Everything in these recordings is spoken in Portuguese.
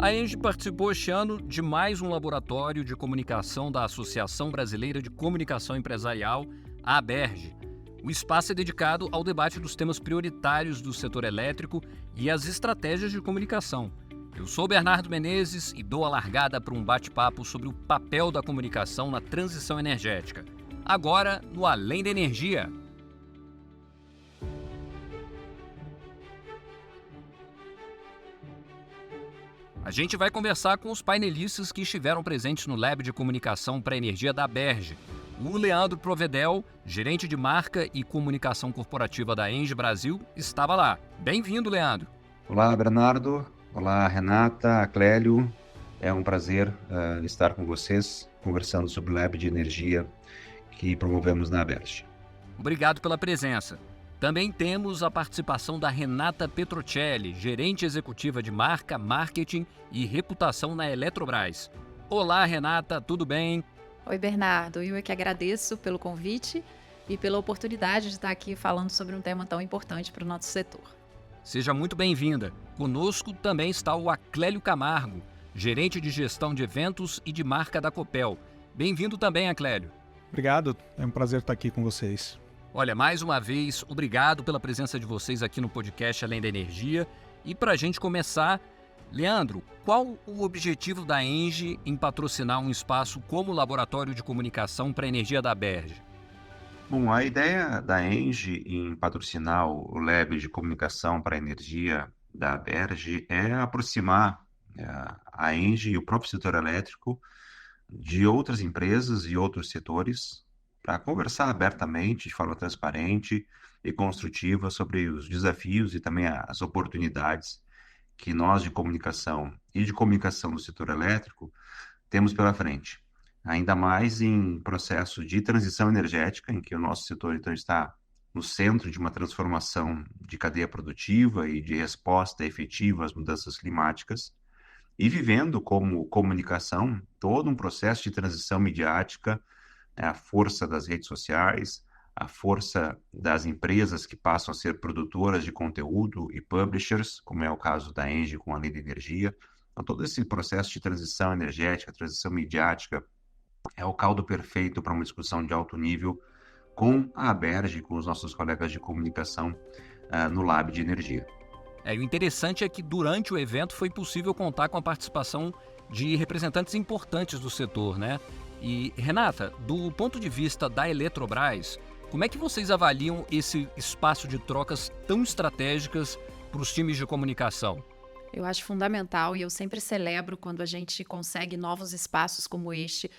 A ENGIE participou este ano de mais um laboratório de comunicação da Associação Brasileira de Comunicação Empresarial, a ABERJ. O espaço é dedicado ao debate dos temas prioritários do setor elétrico e as estratégias de comunicação. Eu sou Bernardo Menezes e dou a largada para um bate-papo sobre o papel da comunicação na transição energética. Agora, no Além da Energia. A gente vai conversar com os painelistas que estiveram presentes no Lab de Comunicação para a Energia da ABERJ. O Leandro Provedel, gerente de marca e comunicação corporativa da ENGIE Brasil, estava lá. Bem-vindo, Leandro. Olá, Bernardo. Olá, Renata, Clélio. É um prazer estar com vocês, conversando sobre o Lab de Energia que promovemos na ABERJ. Obrigado pela presença. Também temos a participação da Renata Petrocelli, gerente executiva de marca, marketing e reputação na Eletrobras. Olá, Renata, tudo bem? Oi, Bernardo. Eu é que agradeço pelo convite e pela oportunidade de estar aqui falando sobre um tema tão importante para o nosso setor. Seja muito bem-vinda. Conosco também está o Aclélio Camargo, gerente de gestão de eventos e de marca da Copel. Bem-vindo também, Aclélio. Obrigado, é um prazer estar aqui com vocês. Olha, mais uma vez, obrigado pela presença de vocês aqui no podcast Além da Energia. E para a gente começar, Leandro, qual o objetivo da ENGIE em patrocinar um espaço como Laboratório de Comunicação para a Energia da ABERJ? Bom, a ideia da ENGIE em patrocinar o Lab de Comunicação para a Energia da ABERJ é aproximar a ENGIE e o próprio setor elétrico de outras empresas e outros setores para conversar abertamente, de forma transparente e construtiva sobre os desafios e também as oportunidades que nós de comunicação e de comunicação do setor elétrico temos pela frente. Ainda mais em processo de transição energética, em que o nosso setor então está no centro de uma transformação de cadeia produtiva e de resposta efetiva às mudanças climáticas, e vivendo como comunicação todo um processo de transição midiática, a força das redes sociais, a força das empresas que passam a ser produtoras de conteúdo e publishers, como é o caso da ENGIE com a Lei da Energia. Então, todo esse processo de transição energética, transição midiática, é o caldo perfeito para uma discussão de alto nível com a ABERJ e com os nossos colegas de comunicação no Lab de Energia. O interessante é que durante o evento foi possível contar com a participação de representantes importantes do setor, né? E, Renata, do ponto de vista da Eletrobras, como é que vocês avaliam esse espaço de trocas tão estratégicas para os times de comunicação? Eu acho fundamental e eu sempre celebro quando a gente consegue novos espaços como este,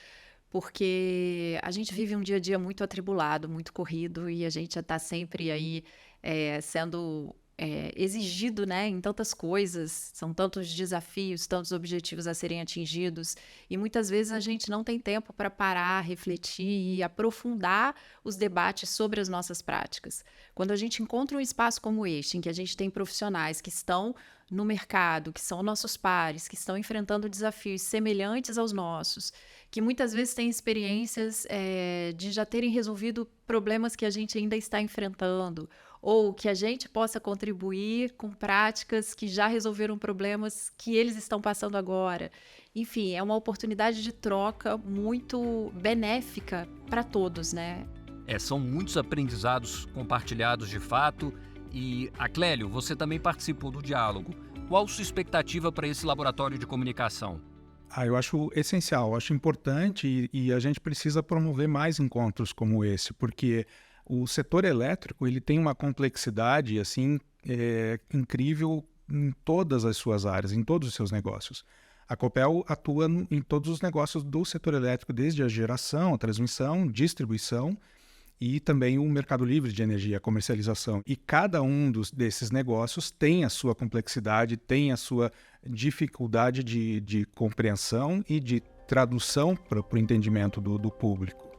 porque a gente vive um dia a dia muito atribulado, muito corrido e a gente já está sempre aí sendo exigido, né, em tantas coisas, são tantos desafios, tantos objetivos a serem atingidos e muitas vezes a gente não tem tempo para parar, refletir e aprofundar os debates sobre as nossas práticas. Quando a gente encontra um espaço como este, em que a gente tem profissionais que estão no mercado, que são nossos pares, que estão enfrentando desafios semelhantes aos nossos, que muitas vezes têm experiências de já terem resolvido problemas que a gente ainda está enfrentando, ou que a gente possa contribuir com práticas que já resolveram problemas que eles estão passando agora. Enfim, é uma oportunidade de troca muito benéfica para todos, né? São muitos aprendizados compartilhados de fato. E, Aclélio, você também participou do diálogo. Qual sua expectativa para esse laboratório de comunicação? Eu acho essencial, acho importante e a gente precisa promover mais encontros como esse, porque o setor elétrico ele tem uma complexidade assim incrível em todas as suas áreas, em todos os seus negócios. A Copel atua em todos os negócios do setor elétrico, desde a geração, a transmissão, distribuição e também o mercado livre de energia, a comercialização. E cada um desses negócios tem a sua complexidade, tem a sua dificuldade de compreensão e de tradução para o entendimento do público.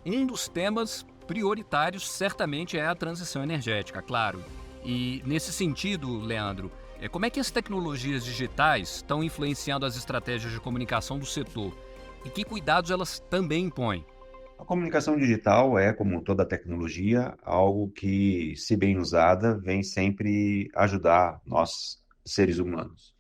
Um dos temas prioritários certamente é a transição energética, claro. E nesse sentido, Leandro, como é que as tecnologias digitais estão influenciando as estratégias de comunicação do setor? E que cuidados elas também impõem? A comunicação digital é, como toda tecnologia, algo que, se bem usada, vem sempre ajudar nós, seres humanos.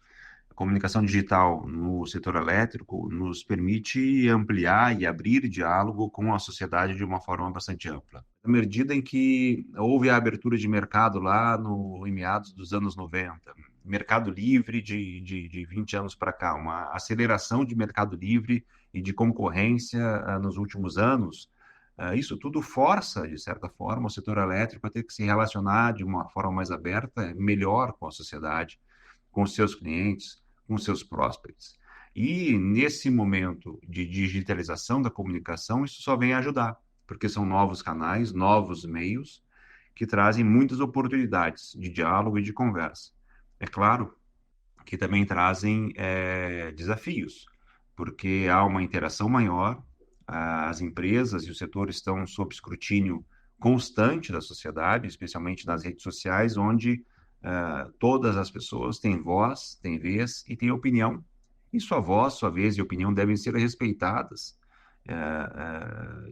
comunicação digital no setor elétrico nos permite ampliar e abrir diálogo com a sociedade de uma forma bastante ampla. Na medida em que houve a abertura de mercado lá em meados dos anos 90, mercado livre de 20 anos para cá, uma aceleração de mercado livre e de concorrência nos últimos anos, isso tudo força, de certa forma, o setor elétrico a ter que se relacionar de uma forma mais aberta, melhor com a sociedade, com seus clientes, com seus prospects. E nesse momento de digitalização da comunicação, isso só vem ajudar, porque são novos canais, novos meios que trazem muitas oportunidades de diálogo e de conversa. É claro que também trazem desafios, porque há uma interação maior, as empresas e o setor estão sob escrutínio constante da sociedade, especialmente nas redes sociais, onde todas as pessoas têm voz, têm vez e têm opinião, e sua voz, sua vez e opinião devem ser respeitadas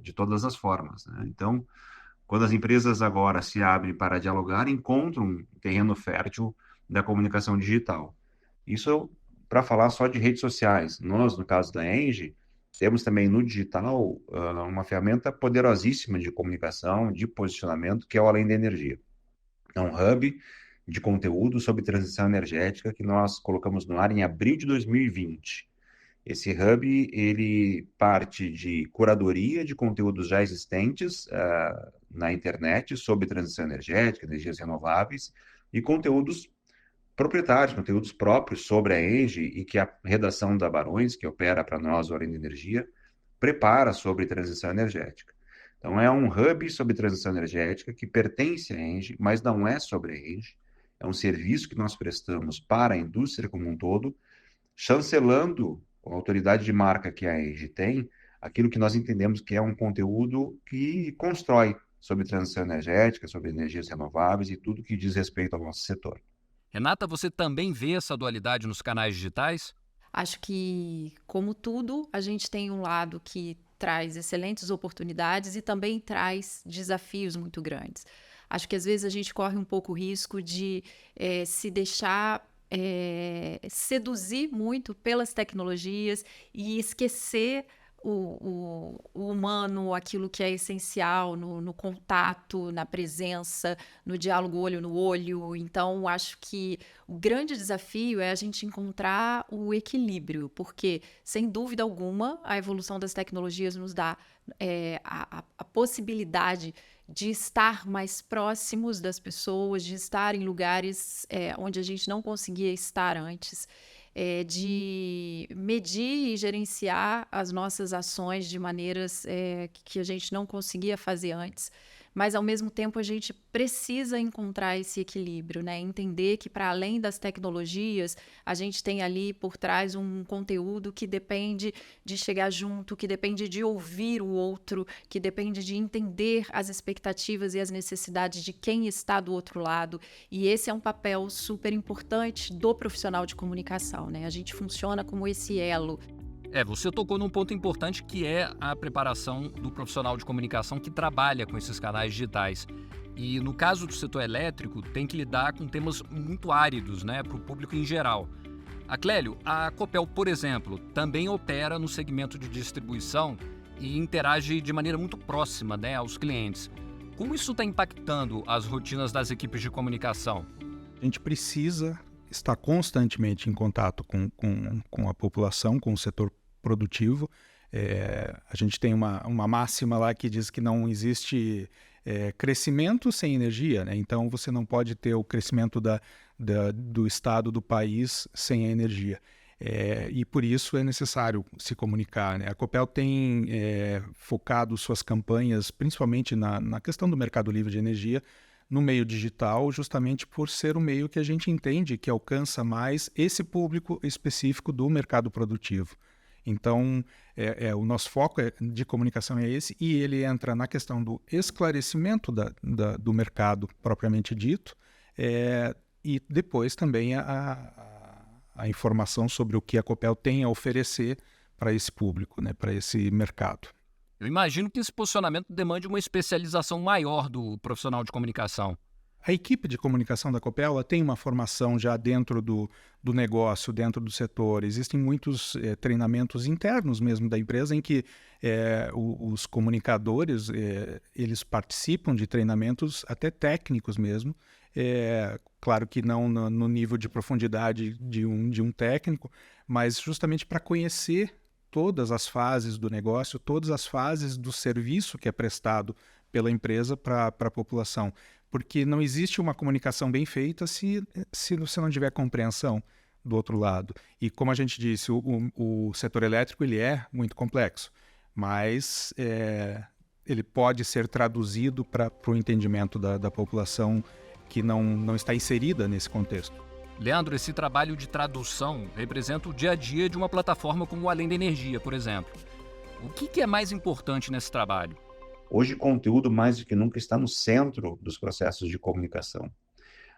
de todas as formas, né? Então, quando as empresas agora se abrem para dialogar, encontram um terreno fértil da comunicação digital. Isso para falar só de redes sociais. Nós, no caso da Engie, temos também no digital uma ferramenta poderosíssima de comunicação, de posicionamento, que é o Além da Energia. É um hub de conteúdo sobre transição energética que nós colocamos no ar em abril de 2020. Esse hub, ele parte de curadoria de conteúdos já existentes na internet sobre transição energética, energias renováveis, e conteúdos proprietários, conteúdos próprios sobre a Engie e que a redação da Barões, que opera para nós o Além da Energia, prepara sobre transição energética. Então, é um hub sobre transição energética que pertence à Engie, mas não é sobre a Engie. É um serviço que nós prestamos para a indústria como um todo, chancelando a autoridade de marca que a Engie tem, aquilo que nós entendemos que é um conteúdo que constrói sobre transição energética, sobre energias renováveis e tudo que diz respeito ao nosso setor. Renata, você também vê essa dualidade nos canais digitais? Acho que, como tudo, a gente tem um lado que traz excelentes oportunidades e também traz desafios muito grandes. Acho que às vezes a gente corre um pouco o risco de se deixar seduzir muito pelas tecnologias e esquecer o humano, aquilo que é essencial no contato, na presença, no diálogo olho no olho. Então, acho que o grande desafio é a gente encontrar o equilíbrio, porque, sem dúvida alguma, a evolução das tecnologias nos dá a possibilidade de estar mais próximos das pessoas, de estar em lugares onde a gente não conseguia estar antes, de medir e gerenciar as nossas ações de maneiras que a gente não conseguia fazer antes. Mas, ao mesmo tempo, a gente precisa encontrar esse equilíbrio, né? Entender que, para além das tecnologias, a gente tem ali por trás um conteúdo que depende de chegar junto, que depende de ouvir o outro, que depende de entender as expectativas e as necessidades de quem está do outro lado. E esse é um papel super importante do profissional de comunicação, né? A gente funciona como esse elo. Você tocou num ponto importante que é a preparação do profissional de comunicação que trabalha com esses canais digitais. E no caso do setor elétrico, tem que lidar com temas muito áridos, né, para o público em geral. Clélio, a Copel, por exemplo, também opera no segmento de distribuição e interage de maneira muito próxima, né, aos clientes. Como isso está impactando as rotinas das equipes de comunicação? A gente precisa estar constantemente em contato com a população, com o setor produtivo. A gente tem uma máxima lá que diz que não existe crescimento sem energia, né? Então você não pode ter o crescimento do estado do país sem a energia. E por isso é necessário se comunicar, né? A Copel tem focado suas campanhas principalmente na questão do mercado livre de energia, no meio digital, justamente por ser o meio que a gente entende que alcança mais esse público específico do mercado produtivo. Então, o nosso foco de comunicação é esse, e ele entra na questão do esclarecimento do mercado propriamente dito, e depois também a informação sobre o que a Copel tem a oferecer para esse público, né, para esse mercado. Eu imagino que esse posicionamento demande uma especialização maior do profissional de comunicação. A equipe de comunicação da Copel ela tem uma formação já dentro do negócio, dentro do setor. Existem muitos treinamentos internos mesmo da empresa em que os comunicadores eles participam de treinamentos até técnicos mesmo. Claro que não no nível de profundidade de um técnico, mas justamente para conhecer todas as fases do negócio, todas as fases do serviço que é prestado pela empresa para a população. Porque não existe uma comunicação bem feita se você não tiver compreensão do outro lado. E como a gente disse, o setor elétrico ele é muito complexo, mas ele pode ser traduzido para o entendimento da população que não está inserida nesse contexto. Leandro, esse trabalho de tradução representa o dia a dia de uma plataforma como o Além da Energia, por exemplo. O que é mais importante nesse trabalho? Hoje, conteúdo mais do que nunca está no centro dos processos de comunicação.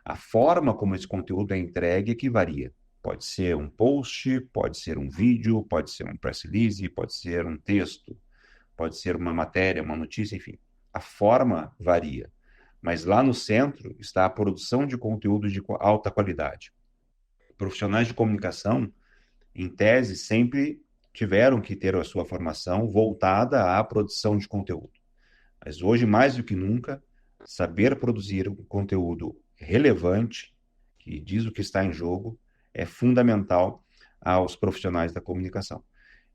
A forma como esse conteúdo é entregue é que varia. Pode ser um post, pode ser um vídeo, pode ser um press release, pode ser um texto, pode ser uma matéria, uma notícia, enfim. A forma varia. Mas lá no centro está a produção de conteúdo de alta qualidade. Profissionais de comunicação, em tese, sempre tiveram que ter a sua formação voltada à produção de conteúdo. Mas hoje, mais do que nunca, saber produzir um conteúdo relevante, que diz o que está em jogo, é fundamental aos profissionais da comunicação.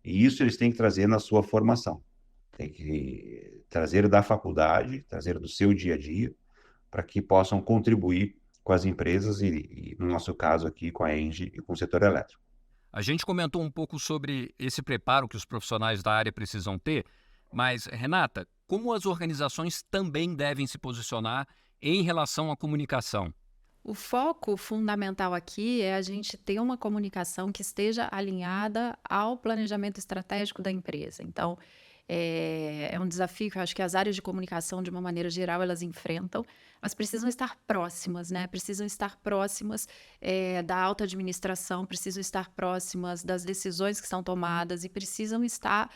E isso eles têm que trazer na sua formação. Tem que trazer da faculdade, trazer do seu dia a dia, para que possam contribuir com as empresas e, no nosso caso aqui, com a ENGIE e com o setor elétrico. A gente comentou um pouco sobre esse preparo que os profissionais da área precisam ter, mas, Renata, como as organizações também devem se posicionar em relação à comunicação? O foco fundamental aqui é a gente ter uma comunicação que esteja alinhada ao planejamento estratégico da empresa. Então, é um desafio que eu acho que as áreas de comunicação, de uma maneira geral, elas enfrentam, mas precisam estar próximas, né? Precisam estar próximas da alta administração, precisam estar próximas das decisões que são tomadas e precisam estar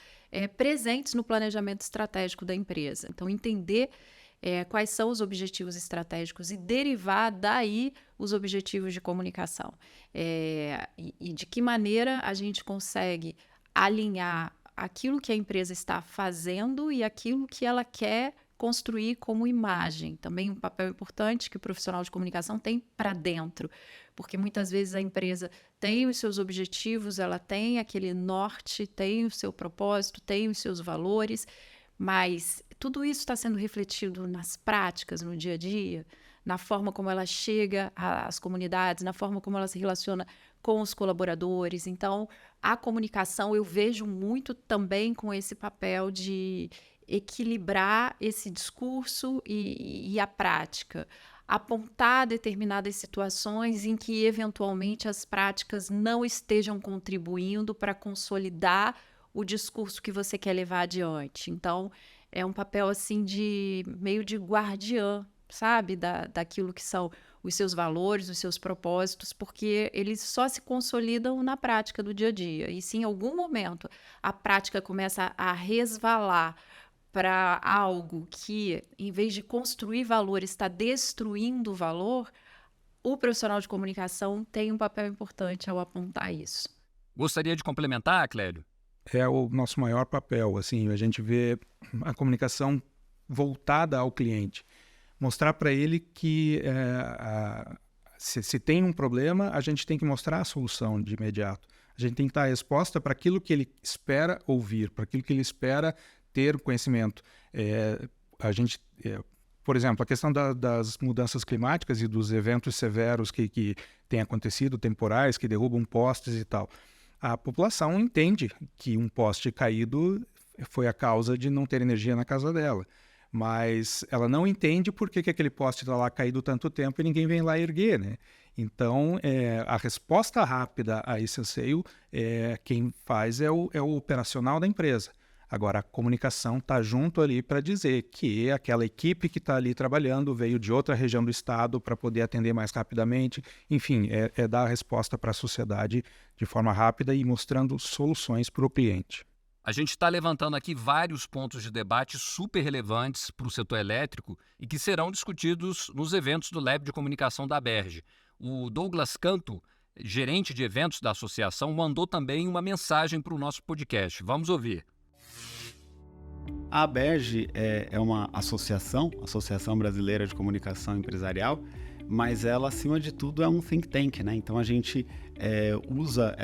presentes no planejamento estratégico da empresa. Então, entender quais são os objetivos estratégicos e derivar daí os objetivos de comunicação. E de que maneira a gente consegue alinhar aquilo que a empresa está fazendo e aquilo que ela quer construir como imagem. Também um papel importante que o profissional de comunicação tem para dentro, porque muitas vezes a empresa tem os seus objetivos, ela tem aquele norte, tem o seu propósito, tem os seus valores, mas tudo isso está sendo refletido nas práticas, no dia a dia, na forma como ela chega às comunidades, na forma como ela se relaciona com os colaboradores. Então, a comunicação eu vejo muito também com esse papel de equilibrar esse discurso e a prática, apontar determinadas situações em que, eventualmente, as práticas não estejam contribuindo para consolidar o discurso que você quer levar adiante. Então, é um papel assim de meio de guardiã, sabe, daquilo que são os seus valores, os seus propósitos, porque eles só se consolidam na prática do dia a dia. E se em algum momento a prática começa a resvalar para algo que, em vez de construir valor, está destruindo o valor, o profissional de comunicação tem um papel importante ao apontar isso. Gostaria de complementar, Clélio? É o nosso maior papel, assim, a gente vê a comunicação voltada ao cliente. Mostrar para ele que se tem um problema, a gente tem que mostrar a solução de imediato. A gente tem que dar a resposta para aquilo que ele espera ouvir, para aquilo que ele espera ter conhecimento. Por exemplo, a questão das mudanças climáticas e dos eventos severos que têm acontecido, temporais, que derrubam postes e tal. A população entende que um poste caído foi a causa de não ter energia na casa dela. Mas ela não entende por que aquele poste está lá caído tanto tempo e ninguém vem lá erguer, né? Então, a resposta rápida a esse anseio, quem faz é o operacional da empresa. Agora, a comunicação está junto ali para dizer que aquela equipe que está ali trabalhando veio de outra região do estado para poder atender mais rapidamente. Enfim, dar a resposta para a sociedade de forma rápida e mostrando soluções para o cliente. A gente está levantando aqui vários pontos de debate super relevantes para o setor elétrico e que serão discutidos nos eventos do Lab de Comunicação da Aberj. O Douglas Canto, gerente de eventos da associação, mandou também uma mensagem para o nosso podcast. Vamos ouvir. A Aberj é uma Associação Brasileira de Comunicação Empresarial, mas ela, acima de tudo, é um think tank, né? Então, a gente usa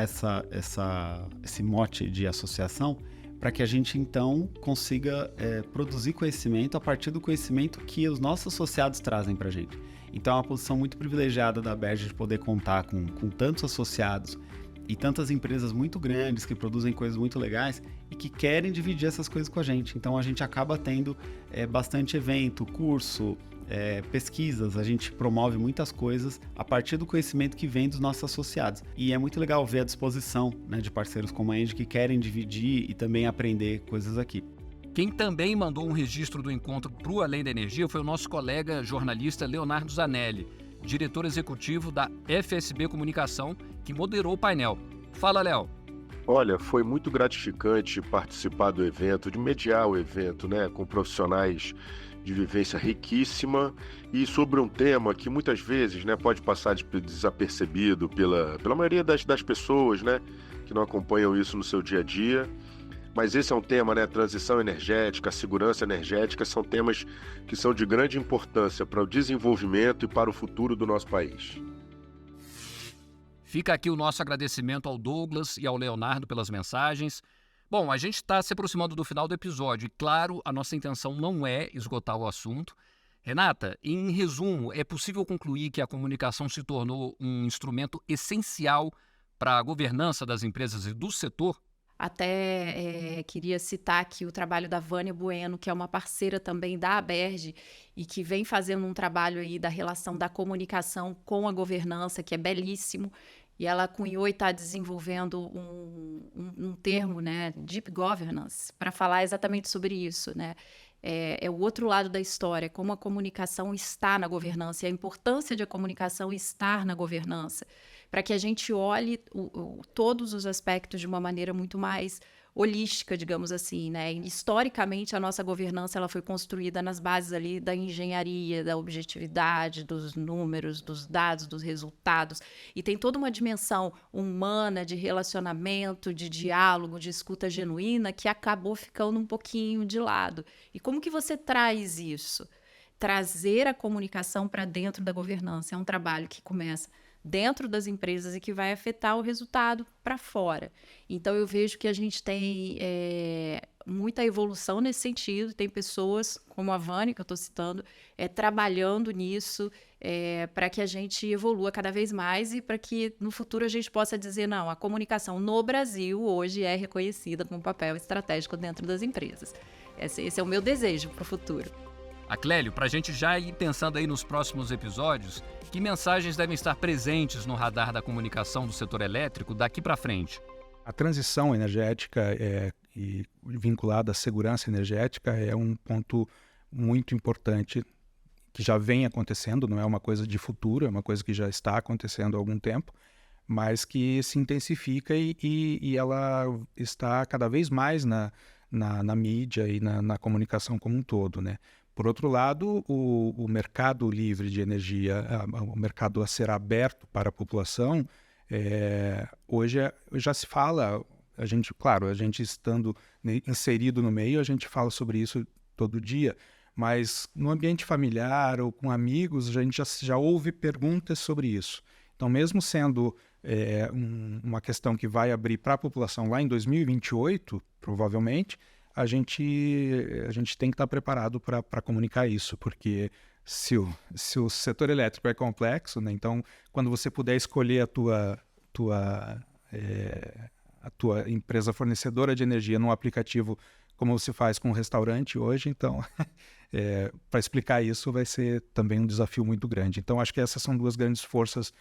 esse mote de associação para que a gente, então, consiga produzir conhecimento a partir do conhecimento que os nossos associados trazem para a gente. Então, é uma posição muito privilegiada da Aberj de poder contar com tantos associados e tantas empresas muito grandes que produzem coisas muito legais e que querem dividir essas coisas com a gente. Então, a gente acaba tendo bastante evento, curso, pesquisas, a gente promove muitas coisas a partir do conhecimento que vem dos nossos associados. E é muito legal ver a disposição, né, de parceiros como a Engie que querem dividir e também aprender coisas aqui. Quem também mandou um registro do encontro para o Além da Energia foi o nosso colega jornalista Leonardo Zanelli, diretor executivo da FSB Comunicação, que moderou o painel. Fala, Léo. Olha, foi muito gratificante participar do evento, de mediar o evento, né, com profissionais de vivência riquíssima e sobre um tema que muitas vezes, né, pode passar desapercebido pela maioria das pessoas, né, que não acompanham isso no seu dia a dia. Mas esse é um tema, né, transição energética, segurança energética, são temas que são de grande importância para o desenvolvimento e para o futuro do nosso país. Fica aqui o nosso agradecimento ao Douglas e ao Leonardo pelas mensagens. Bom, a gente está se aproximando do final do episódio e, claro, a nossa intenção não é esgotar o assunto. Renata, em resumo, é possível concluir que a comunicação se tornou um instrumento essencial para a governança das empresas e do setor? Até queria citar aqui o trabalho da Vânia Bueno, que é uma parceira também da Aberj e que vem fazendo um trabalho aí da relação da comunicação com a governança, que é belíssimo. E ela cunhou e está desenvolvendo um termo, né, Deep Governance, para falar exatamente sobre isso, né? É o outro lado da história, como a comunicação está na governança e a importância de a comunicação estar na governança, para que a gente olhe todos os aspectos de uma maneira muito mais holística, digamos assim, né? E, historicamente, a nossa governança ela foi construída nas bases ali da engenharia, da objetividade, dos números, dos dados, dos resultados. E tem toda uma dimensão humana de relacionamento, de diálogo, de escuta genuína que acabou ficando um pouquinho de lado. E como que você traz isso? Trazer a comunicação para dentro da governança é um trabalho que começa dentro das empresas e que vai afetar o resultado para fora. Então, eu vejo que a gente tem muita evolução nesse sentido, tem pessoas como a Vânia, que eu estou citando, trabalhando nisso para que a gente evolua cada vez mais e para que no futuro a gente possa dizer, não, a comunicação no Brasil hoje é reconhecida como um papel estratégico dentro das empresas. Esse é o meu desejo para o futuro. Clélio, para a gente já ir pensando aí nos próximos episódios, que mensagens devem estar presentes no radar da comunicação do setor elétrico daqui para frente? A transição energética e vinculada à segurança energética é um ponto muito importante que já vem acontecendo, não é uma coisa de futuro, é uma coisa que já está acontecendo há algum tempo, mas que se intensifica e ela está cada vez mais na mídia e na comunicação como um todo, né? Por outro lado, o mercado livre de energia, o mercado a ser aberto para a população, hoje já se fala, a gente estando inserido no meio, a gente fala sobre isso todo dia, mas no ambiente familiar ou com amigos, a gente já ouve perguntas sobre isso. Então, mesmo sendo uma questão que vai abrir para a população lá em 2028, provavelmente, a gente tem que estar preparado para comunicar isso, porque se o setor elétrico é complexo, né, então quando você puder escolher a tua empresa fornecedora de energia num aplicativo como se faz com um restaurante hoje, então para explicar isso vai ser também um desafio muito grande. Então acho que essas são duas grandes forças,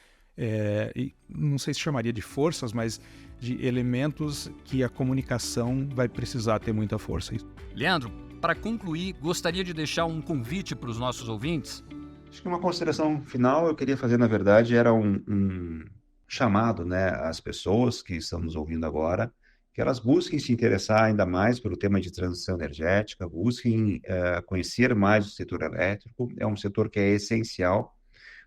e não sei se chamaria de forças, mas de elementos que a comunicação vai precisar ter muita força. Leandro, para concluir, gostaria de deixar um convite para os nossos ouvintes? Acho que uma consideração final eu queria fazer, na verdade, era um chamado, né, às pessoas que estão nos ouvindo agora que elas busquem se interessar ainda mais pelo tema de transição energética, busquem conhecer mais o setor elétrico. É um setor que é essencial,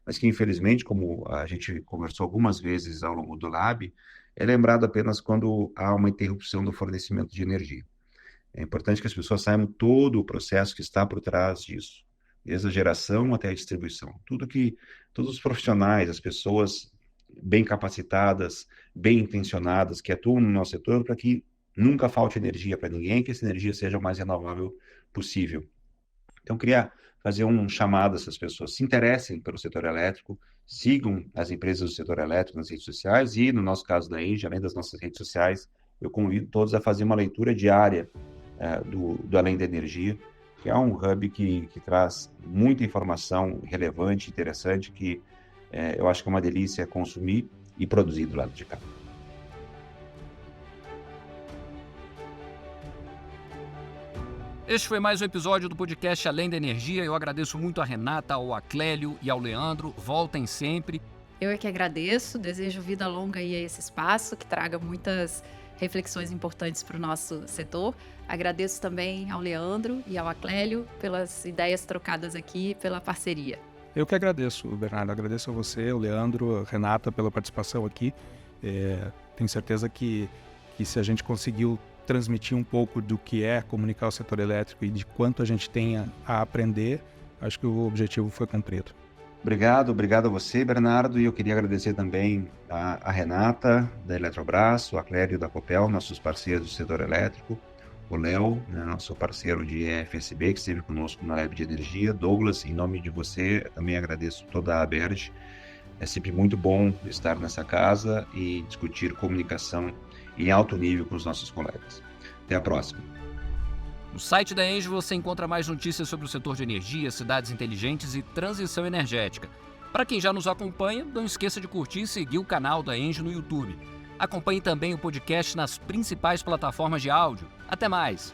mas que, infelizmente, como a gente conversou algumas vezes ao longo do Lab, é lembrado apenas quando há uma interrupção do fornecimento de energia. É importante que as pessoas saibam todo o processo que está por trás disso, desde a geração até a distribuição. Todos os profissionais, as pessoas bem capacitadas, bem intencionadas, que atuam no nosso setor, para que nunca falte energia para ninguém, que essa energia seja o mais renovável possível. Então, eu queria fazer um chamado a essas pessoas: se interessem pelo setor elétrico, sigam as empresas do setor elétrico nas redes sociais e, no nosso caso da ENGIE, além das nossas redes sociais, eu convido todos a fazer uma leitura diária do Além da Energia, que é um hub que traz muita informação relevante, interessante, que eu acho que é uma delícia consumir e produzir do lado de cá. Este foi mais um episódio do podcast Além da Energia. Eu agradeço muito a Renata, ao Aclélio e ao Leandro. Voltem sempre. Eu é que agradeço, desejo vida longa aí a esse espaço, que traga muitas reflexões importantes para o nosso setor. Agradeço também ao Leandro e ao Aclélio pelas ideias trocadas aqui, pela parceria. Eu que agradeço, Bernardo. Agradeço a você, o Leandro, a Renata pela participação aqui. Tenho certeza que se a gente conseguiu transmitir um pouco do que é comunicar o setor elétrico e de quanto a gente tem a aprender, acho que o objetivo foi cumprido. Obrigado a você, Bernardo, e eu queria agradecer também a Renata, da Eletrobras, o Aclélio da Copel, nossos parceiros do setor elétrico, o Léo, nosso parceiro de FSB, que esteve conosco na Lab de Energia. Douglas, em nome de você, também agradeço toda a ABERJ. É sempre muito bom estar nessa casa e discutir comunicação em alto nível com os nossos colegas. Até a próxima. No site da ENGIE você encontra mais notícias sobre o setor de energia, cidades inteligentes e transição energética. Para quem já nos acompanha, não esqueça de curtir e seguir o canal da ENGIE no YouTube. Acompanhe também o podcast nas principais plataformas de áudio. Até mais!